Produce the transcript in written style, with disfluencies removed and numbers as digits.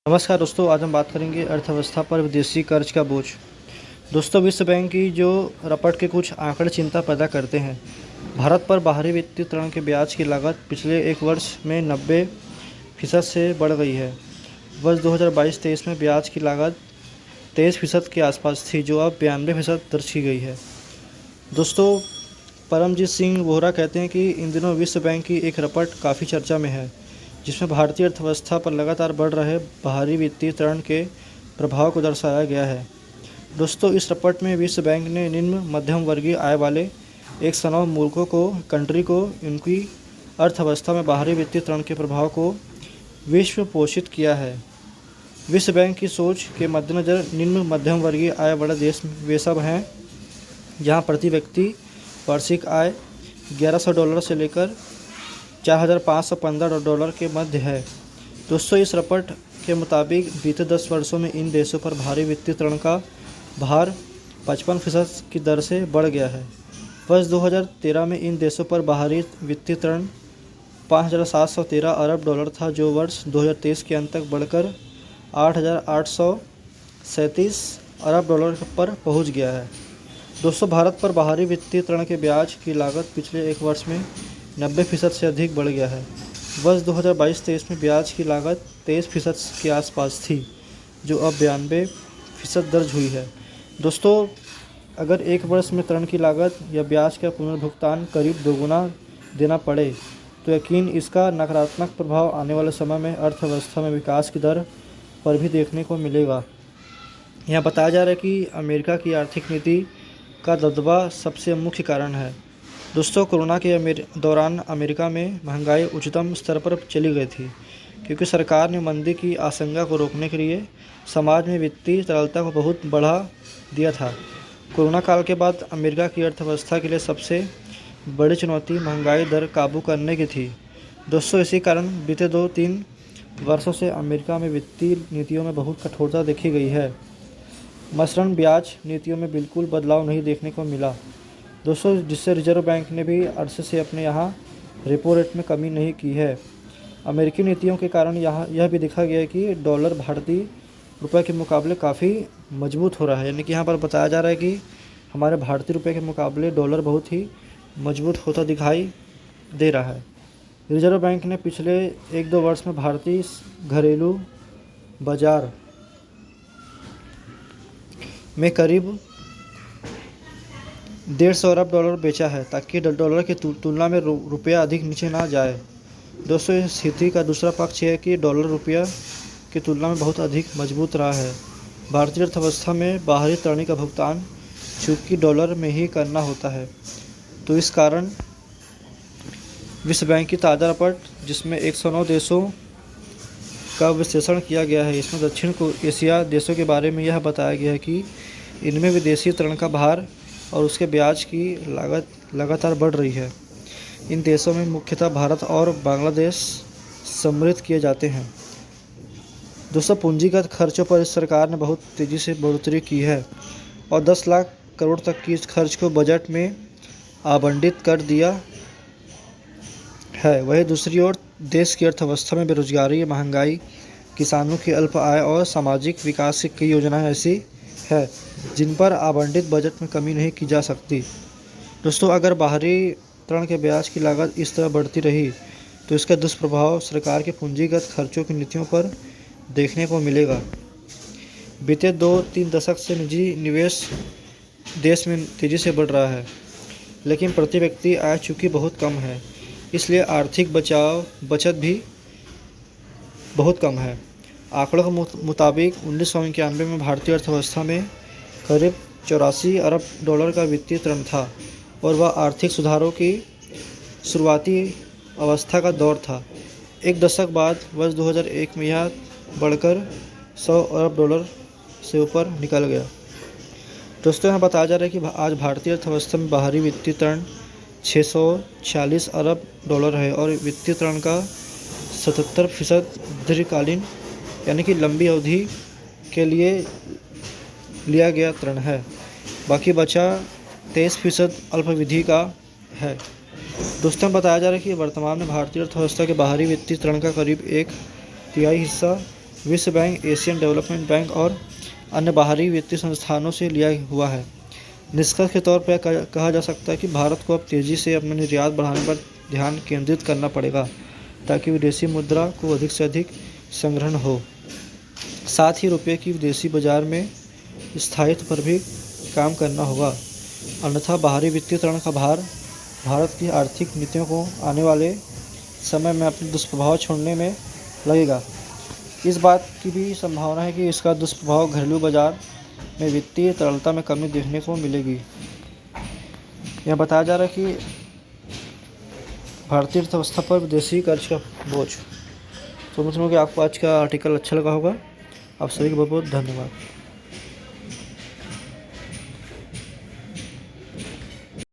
नमस्कार दोस्तों, आज हम बात करेंगे अर्थव्यवस्था पर विदेशी कर्ज का बोझ। दोस्तों, विश्व बैंक की जो रपट के कुछ आंकड़े चिंता पैदा करते हैं। भारत पर बाहरी वित्तीय ऋण के ब्याज की लागत पिछले एक वर्ष में 90% से बढ़ गई है। वर्ष 2022-23 में ब्याज की लागत 23% के आसपास थी, जो अब 92% दर्ज की गई है। दोस्तों, परमजीत सिंह वोहरा कहते हैं कि इन दिनों विश्व बैंक की एक रपट काफ़ी चर्चा में है, जिसमें भारतीय अर्थव्यवस्था पर लगातार बढ़ रहे बाहरी वित्तीय ऋण के प्रभाव को दर्शाया गया है। दोस्तों, इस रिपोर्ट में विश्व बैंक ने निम्न मध्यम वर्गीय आय वाले 109 मुल्कों को उनकी अर्थव्यवस्था में बाहरी वित्तीय ऋण के प्रभाव को विश्व पोषित किया है। विश्व बैंक की सोच के मद्देनज़र निम्न मध्यम वर्गीय आय वाले देश वे सब हैं जहां प्रति व्यक्ति वार्षिक आय $1100 से लेकर $4515 के मध्य है। दोस्तों, इस रिपोर्ट के मुताबिक बीते 10 वर्षों में इन देशों पर भारी वित्तीय ऋण का भार 55% की दर से बढ़ गया है। वर्ष 2013 में इन देशों पर बाहरी वित्तीय ऋण $5713 अरब था, जो वर्ष 2023 के अंत तक बढ़कर $8837 अरब पर पहुंच गया है। दोस्तों, भारत पर बाहरी वित्तीय ऋण के ब्याज की लागत पिछले एक वर्ष में 90% से अधिक बढ़ गया है। वर्ष 2022-23 में ब्याज की लागत 23% के आसपास थी, जो अब 92% दर्ज हुई है। दोस्तों, अगर एक वर्ष में ऋण की लागत या ब्याज का पुनर्भुगतान करीब दोगुना देना पड़े, तो यकीन इसका नकारात्मक प्रभाव आने वाले समय में अर्थव्यवस्था में विकास की दर पर भी देखने को मिलेगा। यहाँ बताया जा रहा है कि अमेरिका की आर्थिक नीति का दबदबा सबसे मुख्य कारण है। दोस्तों, कोरोना के दौरान अमेरिका में महंगाई उच्चतम स्तर पर चली गई थी, क्योंकि सरकार ने मंदी की आशंका को रोकने के लिए समाज में वित्तीय तरलता को बहुत बढ़ा दिया था। कोरोना काल के बाद अमेरिका की अर्थव्यवस्था के लिए सबसे बड़ी चुनौती महंगाई दर काबू करने की थी। दोस्तों, इसी कारण बीते 2-3 वर्षों से अमेरिका में वित्तीय नीतियों में बहुत कठोरता देखी गई है। मसलन ब्याज नीतियों में बिल्कुल बदलाव नहीं देखने को मिला, दोस्तों, जिससे रिजर्व बैंक ने भी अरसे से अपने यहाँ रेपो रेट में कमी नहीं की है। अमेरिकी नीतियों के कारण यहाँ यह भी देखा गया है कि डॉलर भारतीय रुपये के मुकाबले काफ़ी मजबूत हो रहा है। यानी कि यहाँ पर बताया जा रहा है कि हमारे भारतीय रुपये के मुकाबले डॉलर बहुत ही मजबूत होता दिखाई दे रहा है। रिजर्व बैंक ने पिछले 1-2 वर्ष में भारतीय घरेलू बाजार में करीब $150 अरब बेचा है, ताकि डॉलर की तुलना में रुपया अधिक नीचे ना जाए। दोस्तों, इस स्थिति का दूसरा पक्ष है कि डॉलर रुपया की तुलना में बहुत अधिक मजबूत रहा है। भारतीय अर्थव्यवस्था में बाहरी ऋण का भुगतान चूंकि डॉलर में ही करना होता है, तो इस कारण विश्व बैंक की ताज़ा रिपोर्ट, जिसमें 109 देशों का विश्लेषण किया गया है, इसमें दक्षिण एशिया देशों के बारे में यह बताया गया है कि इनमें विदेशी ऋण का भार और उसके ब्याज की लागत लगातार बढ़ रही है। इन देशों में मुख्यतः भारत और बांग्लादेश सम्मिलित किए जाते हैं। दोस्तों, पूंजीगत खर्चों पर इस सरकार ने बहुत तेज़ी से बढ़ोतरी की है और 10 लाख करोड़ तक की इस खर्च को बजट में आवंटित कर दिया है। वहीं दूसरी ओर देश की अर्थव्यवस्था में बेरोजगारी, महंगाई, किसानों की अल्प आय और सामाजिक विकास की कई योजनाएं ऐसी है जिन पर आवंटित बजट में कमी नहीं की जा सकती। दोस्तों, अगर बाहरी ऋण के ब्याज की लागत इस तरह बढ़ती रही, तो इसका दुष्प्रभाव सरकार के पूंजीगत खर्चों की नीतियों पर देखने को मिलेगा। बीते 2-3 दशक से निजी निवेश देश में तेज़ी से बढ़ रहा है, लेकिन प्रति व्यक्ति आय चूँकि बहुत कम है, इसलिए आर्थिक बचत भी बहुत कम है। आंकड़ों के मुताबिक 1991 में भारतीय अर्थव्यवस्था में करीब $84 अरब का वित्तीय ऋण था और वह आर्थिक सुधारों की शुरुआती अवस्था का दौर था। एक दशक बाद वर्ष 2001 में यह बढ़कर $100 अरब से ऊपर निकल गया। दोस्तों, यहाँ बताया जा रहा है कि आज भारतीय अर्थव्यवस्था में बाहरी वित्तीय ऋण $646 अरब है और वित्तीय ऋण का 77% दीर्घकालीन यानी कि लंबी अवधि के लिए लिया गया ऋण है। बाकी बचा 23% अल्पावधि का है। दोस्तों, बताया जा रहा है कि वर्तमान में भारतीय अर्थव्यवस्था के बाहरी वित्तीय ऋण का करीब 1/3 हिस्सा विश्व बैंक, एशियन डेवलपमेंट बैंक और अन्य बाहरी वित्तीय संस्थानों से लिया हुआ है। निष्कर्ष के तौर पर कहा जा सकता है कि भारत को अब तेज़ी से अपने निर्यात बढ़ाने पर ध्यान केंद्रित करना पड़ेगा ताकि विदेशी मुद्रा को अधिक से अधिक संग्रहण हो। साथ ही रुपये की विदेशी बाजार में स्थायित्व पर भी काम करना होगा, अन्यथा बाहरी वित्तीय ऋण का भार भारत की आर्थिक नीतियों को आने वाले समय में अपने दुष्प्रभाव छोड़ने में लगेगा। इस बात की भी संभावना है कि इसका दुष्प्रभाव घरेलू बाजार में वित्तीय तरलता में कमी देखने को मिलेगी। यह बताया जा रहा है कि भारतीय अर्थव्यवस्था पर विदेशी कर्ज का बोझ। तो मतलब कि आपको आज का आर्टिकल अच्छा लगा होगा। आप सभी को बहुत बहुत धन्यवाद।